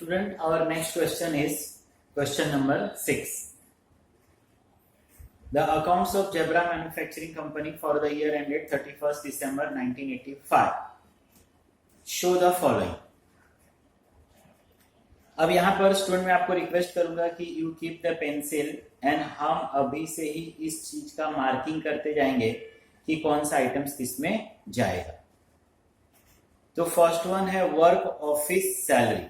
Student, our next question is question number 6. The accounts of Zebra Manufacturing Company for the year ended 31st December 1985. Show the following. अब यहाँ पर student मैं आपको request करूंगा कि you keep the pencil and हम अभी से ही इस चीज का मार्किंग करते जाएंगे कि कौन सा आइटम्स किसमें जाएगा. तो फर्स्ट वन है वर्क ऑफिस सैलरी.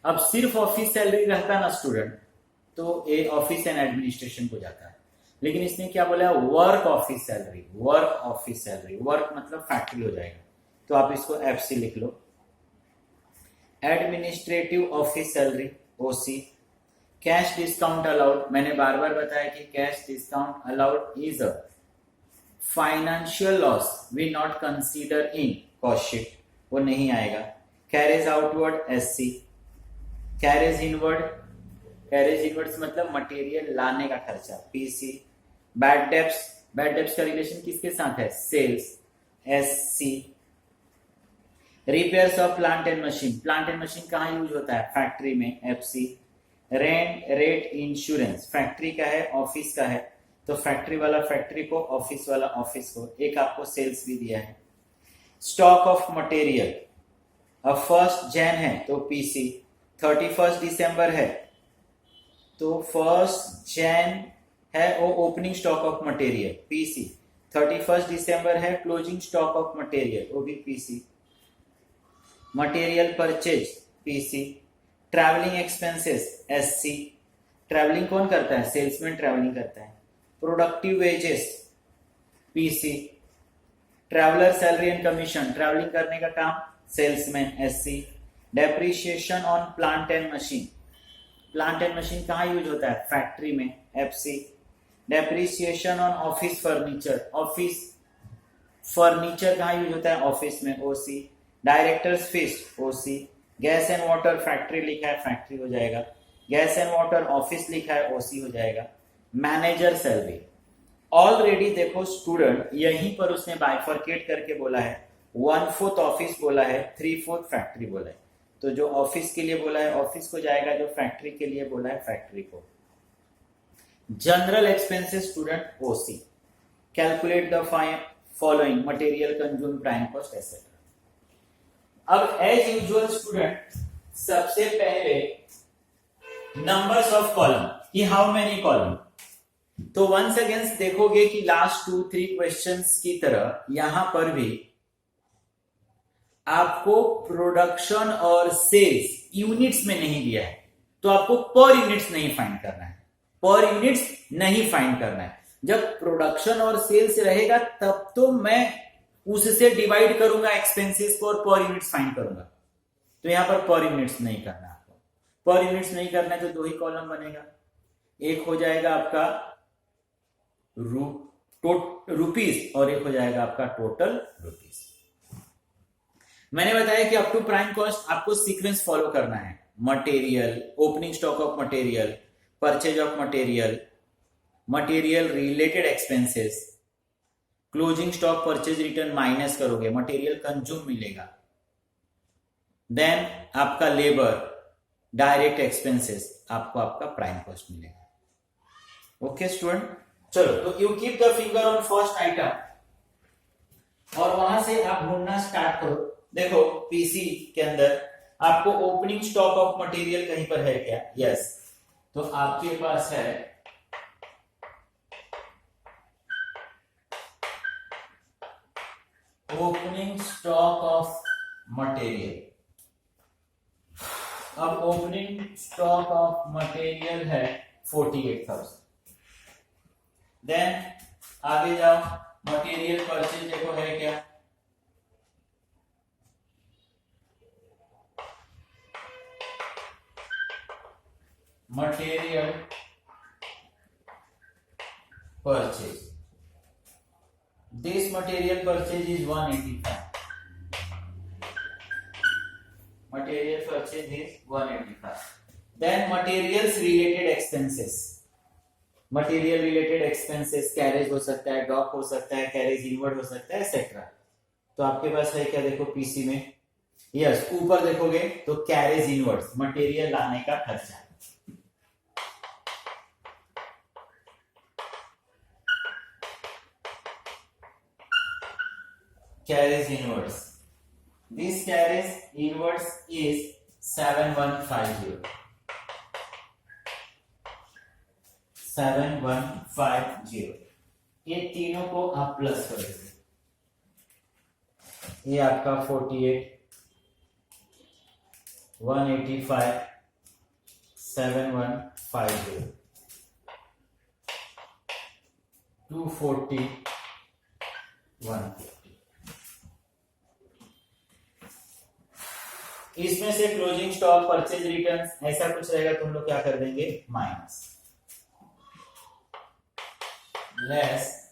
अब सिर्फ ऑफिस सैलरी रहता ना स्टूडेंट तो ये ऑफिस एंड एडमिनिस्ट्रेशन को जाता है, लेकिन इसने क्या बोला work office salary. Work office salary, work मतलब फैक्ट्री हो जाएगा, तो आप इसको एफसी लिख लो. Administrative office salary OC. Cash discount allowed, मैंने बार बार बताया कि cash discount allowed is a financial loss we not consider in cost sheet, वो नहीं आएगा. Carriage outward SC. Carriage inward, carriage inwards मतलब मटेरियल लाने का खर्चा PC. Bad debts, bad debts का रिलेशन किसके साथ है sales SC. Repairs of plant and machine, plant and machine कहाँ यूज होता है फैक्ट्री में FC. Rent rate insurance, factory का है ऑफिस का है, तो फैक्ट्री वाला फैक्ट्री को, ऑफिस वाला ऑफिस को. एक आपको सेल्स भी दिया है. स्टॉक ऑफ मटेरियल, अब 1 जैन है तो पीसी. 31 दिसंबर है तो 1 जैन है वो opening stock of material PC. 31 दिसंबर है क्लोजिंग स्टॉक ऑफ मटेरियल, वो भी PC. Material purchase PC. Travelling expenses SC. Travelling कौन करता है सेल्समैन ट्रैवलिंग करता है. Productive wages PC. Traveller salary and commission, travelling करने का काम salesman SC. Depreciation on plant and machine, plant and machine कहाँ यूज होता है फैक्ट्री में FC. Depreciation on office furniture, office furniture कहाँ यूज होता है ऑफिस में OC. Directors fees OC. Gas and water factory लिखा है फैक्ट्री हो जाएगा. गैस एंड वाटर ऑफिस लिखा है ओसी हो जाएगा. मैनेजर सैलरी, ऑलरेडी देखो स्टूडेंट यहीं पर उसने बाइफर्केट करके बोला है. 1/4 ऑफिस बोला है, 3/4 फैक्ट्री बोला है. तो जो ऑफिस के लिए बोला है ऑफिस को जाएगा, जो फैक्ट्री के लिए बोला है फैक्ट्री को. General expenses student OC. Calculate the following material consume prime cost etcetera. अब एज यूजुअल स्टूडेंट सबसे पहले नंबर्स ऑफ कॉलम कि हाउ मेनी कॉलम. तो वंस अगेन देखोगे कि लास्ट 2-3 क्वेश्चंस की तरह यहां पर भी आपको प्रोडक्शन और सेल्स यूनिट्स में नहीं दिया है, तो आपको पर यूनिट्स नहीं फाइंड करना है. पर यूनिट्स नहीं फाइंड करना है. जब प्रोडक्शन और सेल्स रहेगा तब तो मैं उससे डिवाइड करूंगा एक्सपेंसेस को और पर यूनिट्स फाइंड करूंगा. तो यहां पर यूनिट्स नहीं करना आपको. पर यूनिट्स नहीं करना है तो 2 ही कॉलम बनेगा. एक हो जाएगा आपका रुपीस और एक हो जाएगा आपका टोटल रुपीस. मैंने बताया कि अप टू प्राइम कॉस्ट आपको सीक्वेंस फॉलो करना है. Material, opening stock of material, purchase of material, material related expenses, closing stock purchase return minus करोगे, मटेरियल कंज्यूम मिलेगा. देन आपका लेबर, डायरेक्ट एक्सपेंसेस, आपको आपका प्राइम कॉस्ट मिलेगा. ओके स्टूडेंट, चलो तो you keep the finger on first item और वहां से आप ढूंढना स्टार्ट करो. देखो पीसी के अंदर आपको ओपनिंग स्टॉक ऑफ मटेरियल कहीं पर है क्या. यस, तो आपके पास है ओपनिंग स्टॉक ऑफ मटेरियल. अब ओपनिंग स्टॉक ऑफ मटेरियल है 48,000. देन आगे जाओ, मटेरियल परचेज देखो है क्या. Material purchase, this material purchase is 185. Material purchase is 185. Then materials related expenses. Material related expenses carriage हो सकता है, डॉक हो सकता है, कैरेज इनवर्ड हो सकता है, एक्सेट्रा. तो आपके पास है क्या देखो पीसी में यस, ऊपर देखोगे तो कैरेज इनवर्ड्स, मटेरियल लाने का खर्चा। Carries inwards. This carries inwards is 7150. 7150. ये तीनों को आप प्लस करोगे, ये आपका 48, 185, 7150, 240, 150। इसमें से क्लोजिंग स्टॉक, परचेज रिटर्न्स ऐसा कुछ रहेगा तो हम लोग क्या कर देंगे, minus, less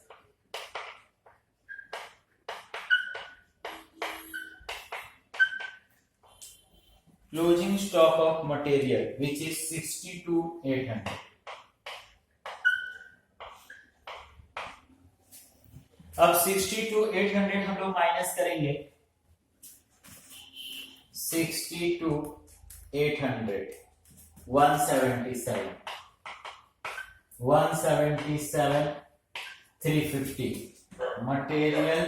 closing stock of material which is 62,800। अब 62,800 हम लोग माइनस करेंगे, 62,800, 177, 350 मटेरियल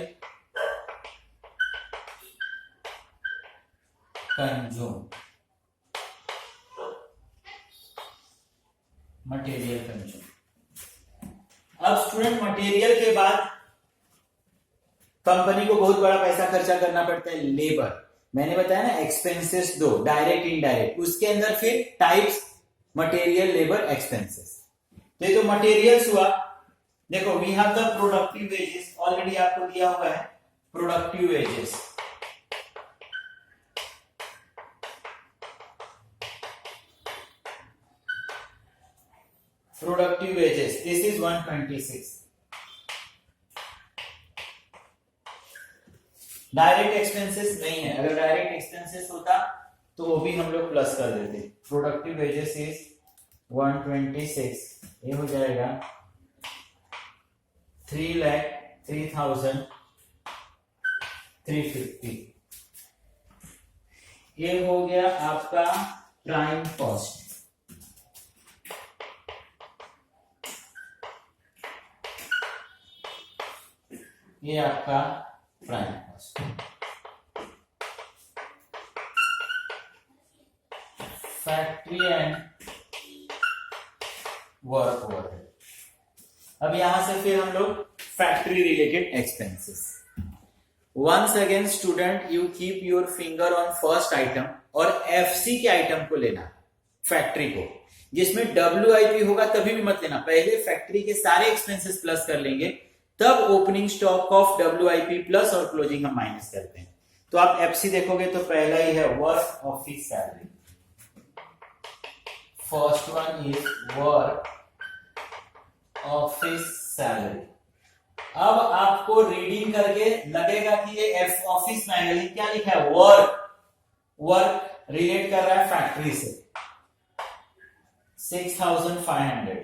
कंज्यूम, मटेरियल कंज्यूम। अब स्टूडेंट, मटेरियल के बाद कंपनी को बहुत बड़ा पैसा खर्चा करना पड़ता है, लेबर। मैंने बताया ना एक्सपेंसेस दो, डायरेक्ट इनडायरेक्ट, उसके अंदर फिर टाइप्स मटेरियल, लेबर, एक्सपेंसेस। तो ये तो मटेरियल्स हुआ। देखो, we have the productive wages, already आपको दिया हुआ है productive wages. Productive wages, this is 126। Direct expenses नहीं है, अगर डायरेक्ट एक्सपेंसेस होता तो वो भी हम लोग प्लस कर देते। प्रोडक्टिव वेजेस इज 126, ये हो जाएगा 3,03,350। ये हो गया आपका प्राइम कॉस्ट। ये आपका prime cost. Factory and work overhead. अब यहां से फिर हम लोग factory related expenses. Once again student, you keep your finger on first item और एफसी के आइटम को लेना, फैक्ट्री को। जिसमें डब्ल्यूआईपी होगा तभी भी मत लेना, पहले फैक्ट्री के सारे एक्सपेंसेस प्लस कर लेंगे, तब opening stock of WIP plus और क्लोजिंग हम माइनस करते हैं। तो आप एफसी देखोगे तो पहला ही है work office salary. First one is work office salary. अब आपको रीडिंग करके लगेगा कि ये एफ ऑफिस में है, क्या लिखा है, वर्क। वर्क रिलेट कर रहा है फैक्ट्री से, 6,500।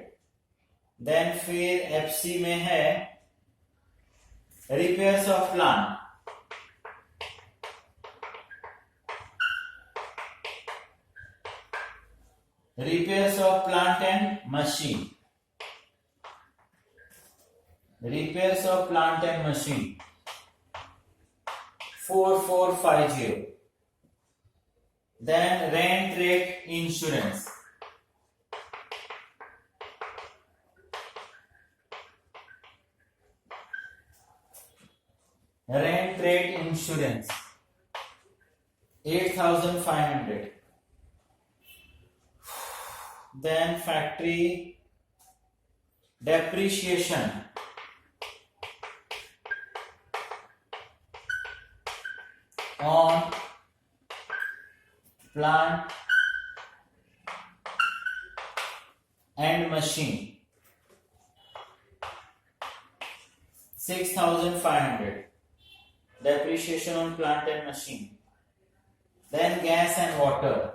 देन फिर एफसी में है repairs of plant, repairs of plant and machine, repairs of plant and machine 4450. Then rent rate insurance, rent rate insurance 8,500. Then factory depreciation, on plant and machine 6,500. Depreciation on plant and machine. Then gas and water,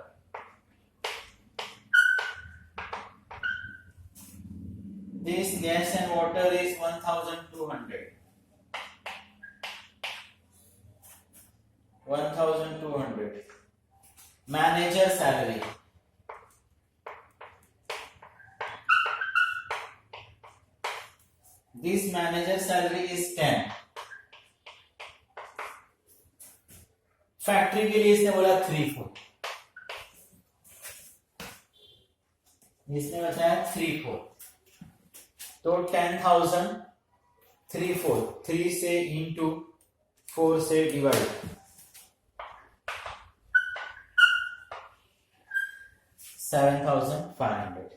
this gas and water is 1,200. 1200. Manager salary. This manager salary is 10. Factory के लिए इसने बोला 3-4. इसने बताया 3-4. तो 10,000 3-4. 3 से into 4 से divide 7,500.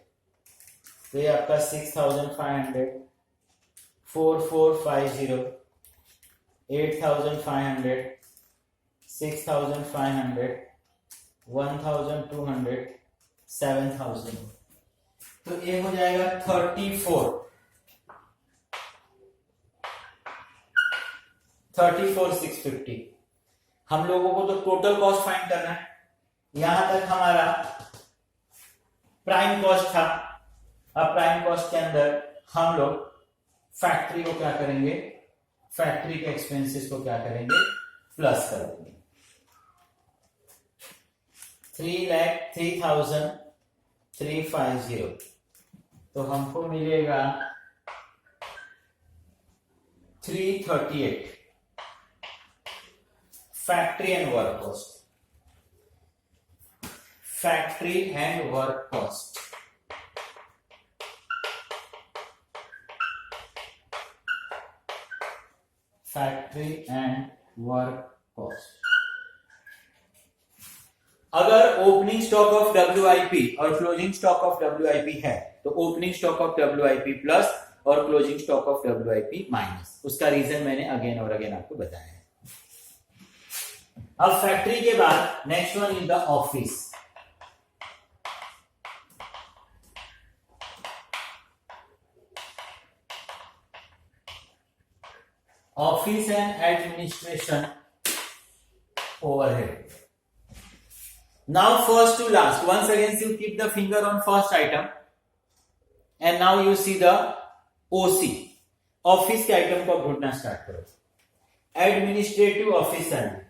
तो ये आपका 6,500. 4,450. 8,500. 6,500. 1,200. 7,000. तो ये हो जाएगा 34,650. हम लोगों को तो टोटल कॉस्ट फाइंड करना है. यहां तक हमारा प्राइम कॉस्ट था. अब प्राइम कॉस्ट के अंदर हम लोग फैक्ट्री को क्या करेंगे, फैक्ट्री के एक्सपेंसेस को क्या करेंगे, प्लस कर देंगे. 3,03,350. तो हमको मिलेगा 338 factory and work cost. Factory and work cost. Factory and work cost. अगर ओपनिंग स्टॉक ऑफ WIP और क्लोजिंग स्टॉक ऑफ WIP है तो opening stock of WIP plus और closing stock of WIP minus. उसका रीजन मैंने again और again आपको बताया है. अब फैक्ट्री के बाद next one is the office. Office and administration overhead. Now first to last. Once again you keep the finger on first item and now you see the OC. Office के item को ढूंढना start करो. Administrative office salary.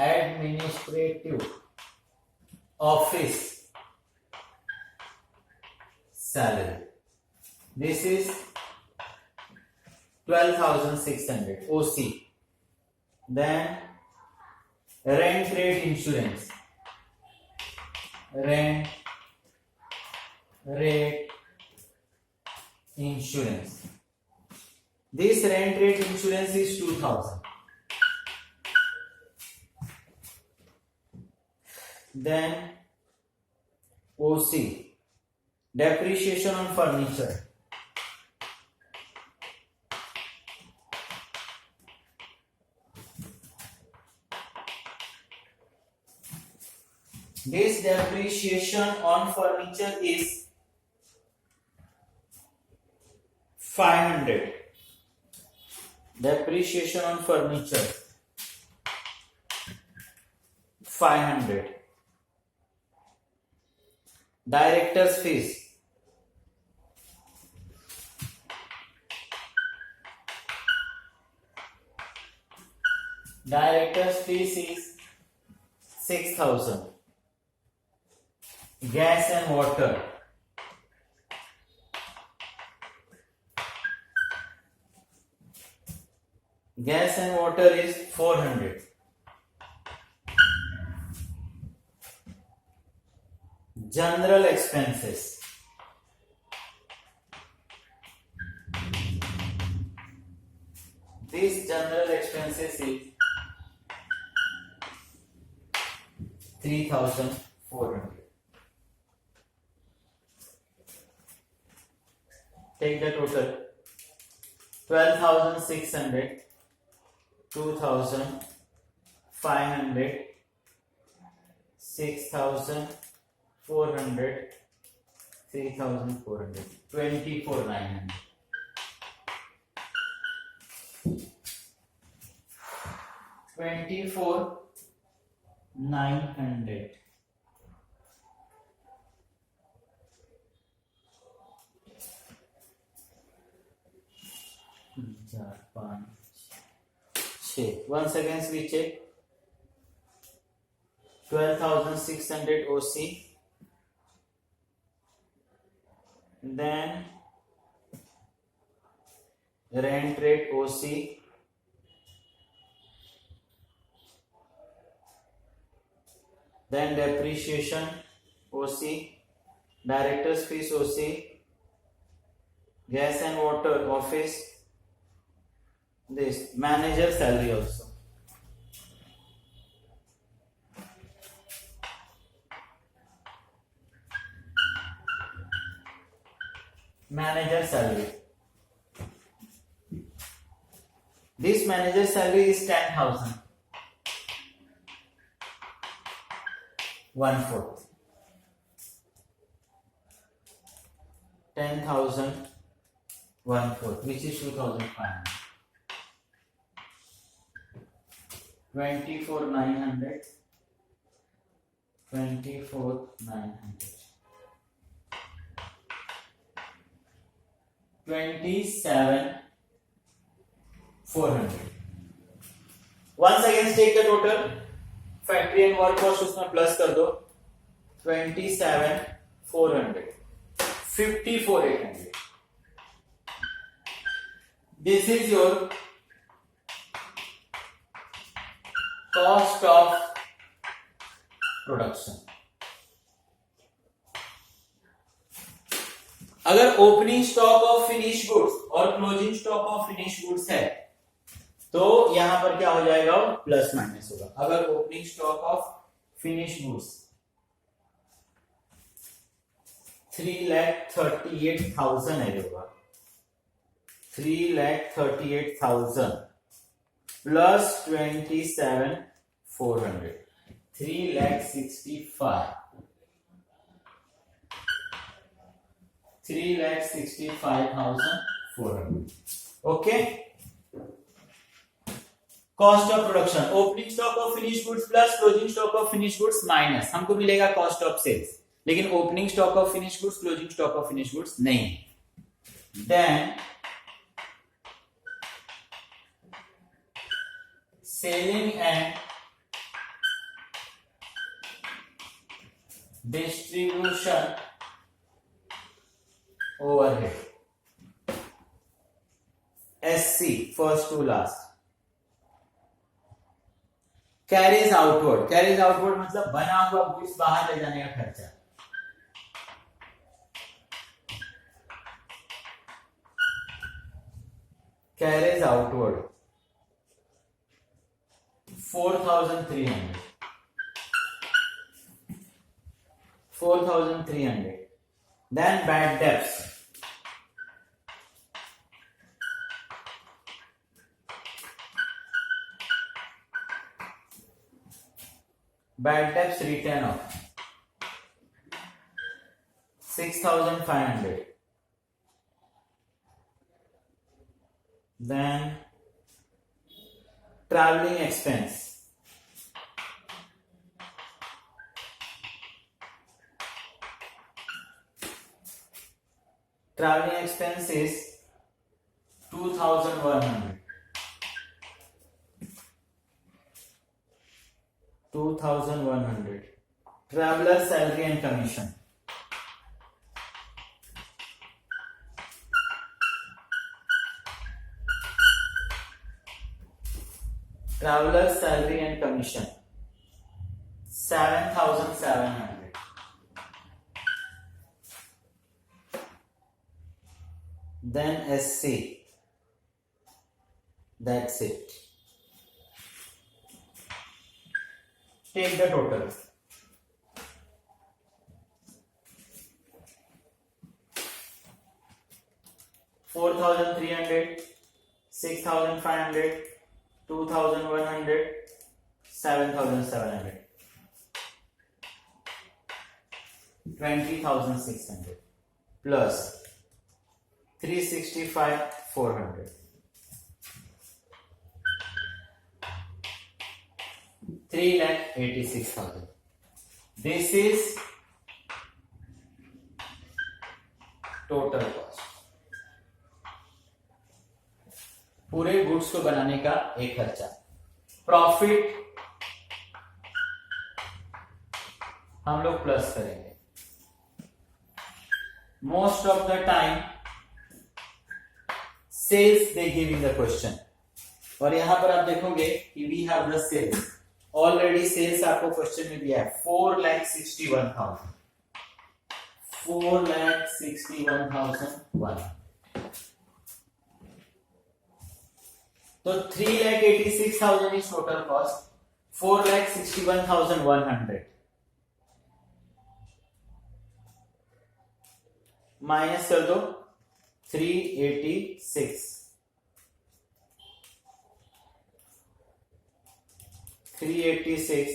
Administrative office salary. This is 12,600 OC. Then rent rate insurance. Rent rate insurance. This rent rate insurance is 2,000. Then OC. Depreciation on furniture. This depreciation on furniture is 500. Depreciation on furniture 500. Director's fees. Director's fees is 6,000. Gas and water. Gas and water is 400. General expenses. This general expenses is 3,400. Take the total. 12,600, 2,500, 6,400, 3,400, 24,900. 24,900. 4 5 6 once again we check 12,600 OC, then rent rate OC, then depreciation OC, directors fees OC, gas and water office, this manager salary also. Manager salary. This manager salary is 10,000. 1/4. 10,000 1/4, which is 2,500. 24,900. 24,900. 27,400. Once again take the total. Factory and work cost उसमें plus कर दो. 27,400. 54,800. This is your cost of production. अगर opening stock of finish goods और closing stock of finish goods है तो यहां पर क्या हो जाएगा, प्लस माइनस होगा. अगर opening stock of finish goods 3,38,000 है होगा. 3,38,000 plus 27,400, 3,65,000. 3,65,400. Okay. Cost of production, opening stock of finish goods plus closing stock of finish goods minus हमको मिलेगा कॉस्ट ऑफ सेल्स. लेकिन opening stock of finish goods, closing stock of finish goods नहीं. Then selling and distribution overhead, SC, first to last. Carriage outward, carriage outward मतलब बना हुआ goods बाहर ले जाने का खर्चा. Carries outward 4,300. 4,300. Then bad debts. Bad debts written off 6,500. Then traveling expense. Traveling expense is 2,100. 2,100. Traveler salary and commission. Traveler salary and commission 7,700. Then SC. That's it. Take the total. $4,300, $6,500, $2,100, $7,700, $20,600 plus $365,400. $3,86,000. This is total cost. पूरे goods को बनाने का एक खर्चा। Profit हम लोग plus करेंगे। Most of the time sales they give in the question, और यहां पर आप देखोगे कि we have the sales, already sales आपको क्वेश्चन में दिया है 4,61,000, 4,61,001। तो 3,86,000 इज टोटल कॉस्ट, 4,61,100 माइनस कर दो 386, 386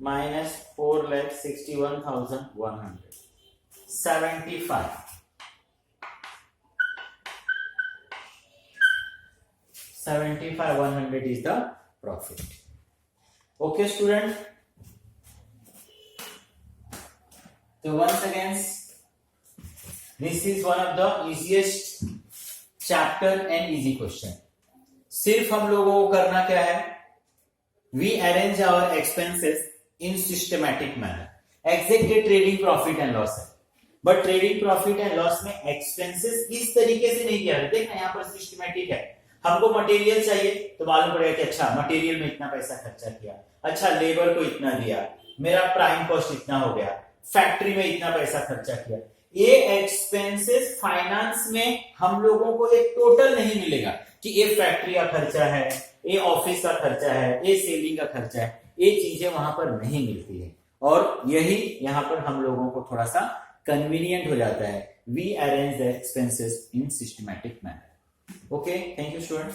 minus 4,61,100, 75, 75,100 is the profit. Okay, student. So once again, this is one of the easiest chapter and easy question. सिर्फ हम लोगों को करना क्या है, we arrange our expenses in systematic manner. Exact trading profit and loss है, but trading profit and loss में expenses इस तरीके से नहीं किया। देखना यहाँ पर सिस्टमैटिक है। हमको मटेरियल चाहिए तो मालूम पड़ेगा कि अच्छा मटेरियल में इतना पैसा खर्चा किया, अच्छा लेबर को इतना दिया, मेरा प्राइम कॉस्ट इतना हो गया, फैक्ट्री में इतना पैसा खर्चा किया। ये एक्सपेंसेस फाइनेंस में हम लोगों को एक टोटल नहीं मिलेगा कि ये फैक्ट्री का खर्चा है, ये ऑफिस का खर्चा है, ये सेलिंग का खर्चा है, ये चीजें वहां पर नहीं मिलती है। और यही यहाँ पर हम लोगों को थोड़ा सा कन्वीनियंट हो जाता है। We arrange the expenses in systematic manner. Okay, thank you student.